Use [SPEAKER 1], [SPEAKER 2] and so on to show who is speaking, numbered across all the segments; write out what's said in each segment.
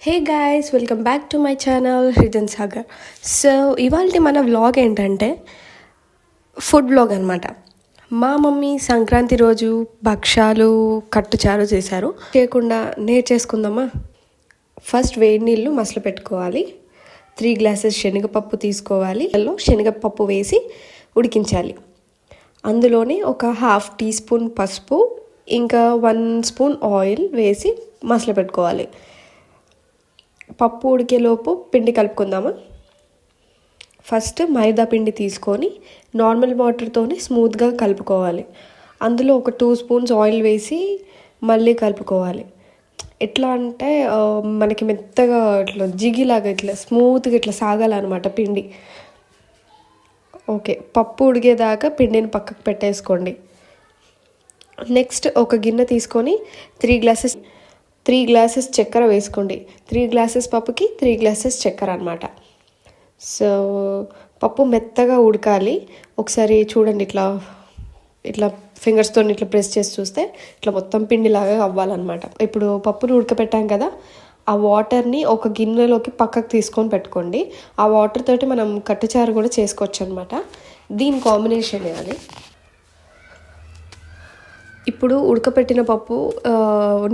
[SPEAKER 1] Hey guys, welcome back to my channel hidden Sagar. So ఇవాళ మన vlog ఏంటంటే food vlog అనమాట. మా మమ్మీ సంక్రాంతి రోజు భక్షాలు కట్టుచారు చేశారు. చేయకుండా చేసుకుందామా. ఫస్ట్ వేడి నీళ్ళు మసలు పెట్టుకోవాలి. 3 గ్లాసెస్ శనగపప్పు తీసుకోవాలి. శనగపప్పు వేసి ఉడికించాలి. అందులోనే ఒక 1/2 టీ స్పూన్ పసుపు, ఇంకా 1 స్పూన్ ఆయిల్ వేసి మసలు పెట్టుకోవాలి. పప్పు ఉడికేలోపు పిండి కలుపుకుందామా. ఫస్ట్ మైదా పిండి తీసుకొని నార్మల్ వాటర్తోనే స్మూత్గా కలుపుకోవాలి. అందులో ఒక 2 స్పూన్స్ ఆయిల్ వేసి మళ్ళీ కలుపుకోవాలి. ఎట్లా అంటే మనకి మెత్తగా ఇట్లా జిగిలాగా ఇట్లా స్మూత్గా ఇట్లా సాగాలన్నమాట పిండి. ఓకే, పప్పు ఉడికేదాకా పిండిని పక్కకు పెట్టేసుకోండి. నెక్స్ట్ ఒక గిన్నె తీసుకొని 3 గ్లాసెస్ చక్కెర వేసుకోండి. 3 గ్లాసెస్ పప్పుకి 3 గ్లాసెస్ చక్కెర అనమాట. సో పప్పు మెత్తగా ఉడకాలి. ఒకసారి చూడండి, ఇట్లా ఫింగర్స్తో ఇట్లా ప్రెస్ చేసి చూస్తే ఇట్లా మొత్తం పిండిలాగా అవ్వాలన్నమాట. ఇప్పుడు పప్పును ఉడకపెట్టాం కదా, ఆ వాటర్ని ఒక గిన్నెలోకి పక్కకు తీసుకొని పెట్టుకోండి. ఆ వాటర్ తోటి మనం కట్టుచారు కూడా చేసుకోవచ్చు అనమాట. దీని కాంబినేషన్ అది. ఇప్పుడు ఉడకపెట్టిన పప్పు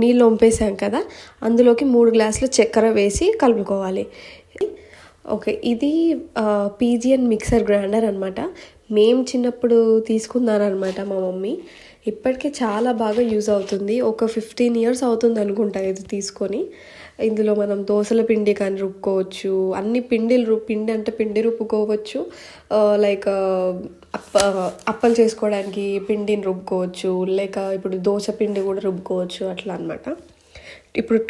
[SPEAKER 1] నీళ్ళు వంపేసాం కదా, అందులోకి 3 గ్లాసులు చక్కెర వేసి కలుపుకోవాలి. ఓకే, ఇది పీజియన్ మిక్సర్ గ్రైండర్ అనమాట. మేము చిన్నప్పుడు తీసుకున్నారనమాట మా మమ్మీ. ఇప్పటికీ చాలా బాగా యూజ్ అవుతుంది. ఒక 15 ఇయర్స్ అవుతుంది అనుకుంటా ఇది తీసుకొని. ఇందులో మనం దోసల పిండి కానీ రుబ్బుకోవచ్చు. అన్ని పిండి అంటే పిండి రుబ్బుకోవచ్చు. లైక్ అప్పలు చేసుకోవడానికి పిండిని రుబ్బుకోవచ్చు, లేక ఇప్పుడు దోశ పిండి కూడా రుబ్బుకోవచ్చు, అట్లా అనమాట. ఇప్పుడు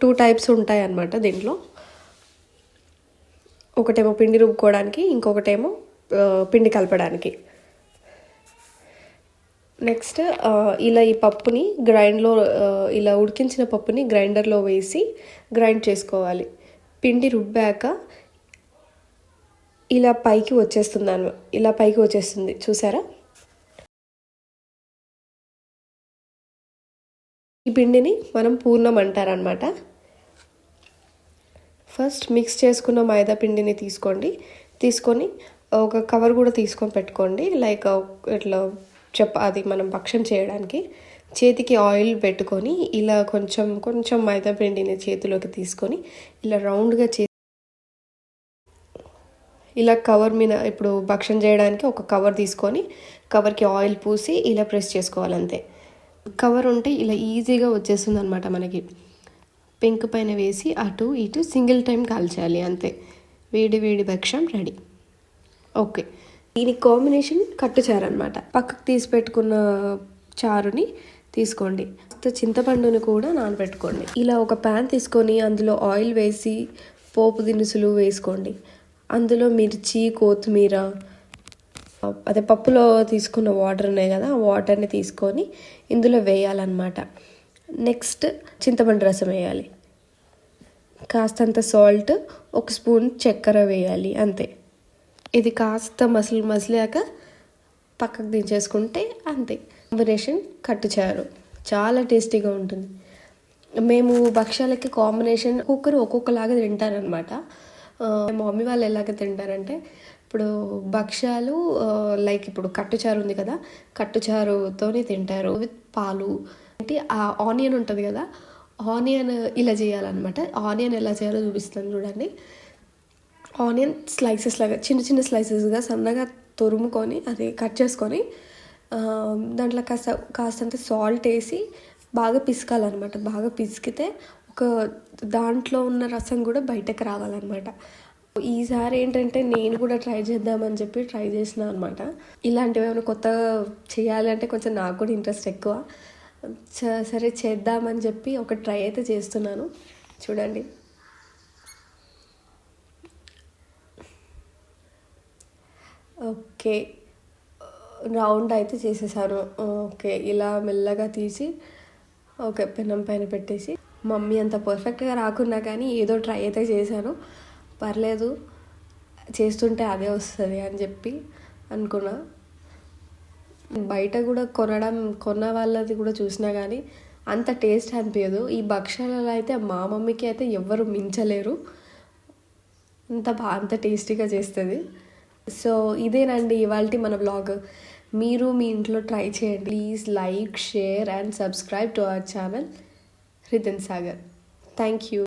[SPEAKER 1] టూ టైప్స్ ఉంటాయి అన్నమాట దీంట్లో. ఒకటేమో పిండి రుబ్బుకోవడానికి, ఇంకొకటేమో పిండి కలపడానికి. నెక్స్ట్ ఇలా ఈ పప్పుని ఇలా ఉడికించిన పప్పుని గ్రైండర్లో వేసి గ్రైండ్ చేసుకోవాలి. పిండి రుబ్బాక ఇలా పైకి వచ్చేస్తుంది చూసారా. ఈ పిండిని మనం పూర్ణం అంటారనమాట. ఫస్ట్ మిక్స్ చేసుకున్న మైదా పిండిని తీసుకొని ఒక కవర్ కూడా తీసుకొని పెట్టుకోండి. లైక్ ఇట్లా అది మనం భక్షం చేయడానికి చేతికి ఆయిల్ పెట్టుకొని ఇలా కొంచెం మైదా పిండిని చేతిలోకి తీసుకొని ఇలా రౌండ్గా ఇలా కవర్ మీద, ఇప్పుడు భక్షం చేయడానికి ఒక కవర్ తీసుకొని కవర్కి ఆయిల్ పూసి ఇలా ప్రెస్ చేసుకోవాలి అంతే. కవర్ ఉంటే ఇలా ఈజీగా వచ్చేస్తుంది అనమాట మనకి. పెంక పైన వేసి అటు ఇటు సింగిల్ టైం కాల్చాలి అంతే. వేడి భక్షం రెడీ. ఓకే, దీనికి కాంబినేషన్ కట్టుచారు అనమాట. పక్కకు తీసి పెట్టుకున్న చారుని తీసుకోండి. చింతపండుని కూడా నానబెట్టుకోండి. ఇలా ఒక ప్యాన్ తీసుకొని అందులో ఆయిల్ వేసి పోపు దినుసులు వేసుకోండి. అందులో మిర్చి, కొత్తిమీర, అదే పప్పులో తీసుకున్న వాటర్ ఉన్నాయి కదా, ఆ వాటర్ని తీసుకొని ఇందులో వేయాలన్నమాట. నెక్స్ట్ చింతపండు రసం వేయాలి. కాస్తంత సాల్ట్, 1 స్పూన్ చక్కెర వేయాలి అంతే. ఇది కాస్త మసిలాక పక్కకు దించేసుకుంటే అంతే. కాంబినేషన్ కట్టుచారు చాలా టేస్టీగా ఉంటుంది. మేము భక్షాలకి కాంబినేషన్ ఒక్కొక్కలాగా తింటారనమాట. మా మమ్మీ వాళ్ళు ఎలాగ తింటారంటే, ఇప్పుడు భక్షాలు లైక్ ఇప్పుడు కట్టుచారు ఉంది కదా, కట్టుచారుతోనే తింటారు విత్ పాలు. అంటే ఆ ఆనియన్ ఉంటుంది కదా, ఆనియన్ ఇలా చేయాలన్నమాట. ఆనియన్ ఎలా చేయాలో చూపిస్తాను చూడండి. ఆనియన్ స్లైసెస్ లాగా చిన్న స్లైసెస్గా సన్నగా తురుముకొని అది కట్ చేసుకొని దాంట్లో కాస్తంత సాల్ట్ వేసి బాగా పిసకాలన్నమాట. బాగా పిసికితే దాంట్లో ఉన్న రసం కూడా బయటకు రావాలన్నమాట. ఈసారి ఏంటంటే నేను కూడా ట్రై చేద్దామని చెప్పి ట్రై చేసిన అనమాట. ఇలాంటివి ఏమైనా కొత్తగా చేయాలి అంటే కొంచెం నాకు కూడా ఇంట్రెస్ట్ ఎక్కువ. సరే చేద్దామని చెప్పి ఒక ట్రై అయితే చేస్తున్నాను. చూడండి, ఓకే, రౌండ్ అయితే చేసేసాను. ఓకే, ఇలా మెల్లగా తీసి ఓకే పెనం పైన పెట్టేసి, మమ్మీ అంత పర్ఫెక్ట్గా రాకున్నా కానీ ఏదో ట్రై అయితే చేశాను. పర్లేదు, చేస్తుంటే అదే వస్తుంది అని చెప్పి అనుకున్నా. బయట కూడా కొన్న వాళ్ళది కూడా చూసినా కానీ అంత టేస్ట్ అనిపించదు. ఈ భక్షాలలో అయితే మా మమ్మీకి అయితే ఎవ్వరు మించలేరు, అంత టేస్టీగా చేస్తుంది. సో ఇదేనండి ఇవాళ మన వ్లాగ్. మీరు మీ ఇంట్లో ట్రై చేయండి. Please like, share and subscribe to our channel Ritan Sagar. Thank you.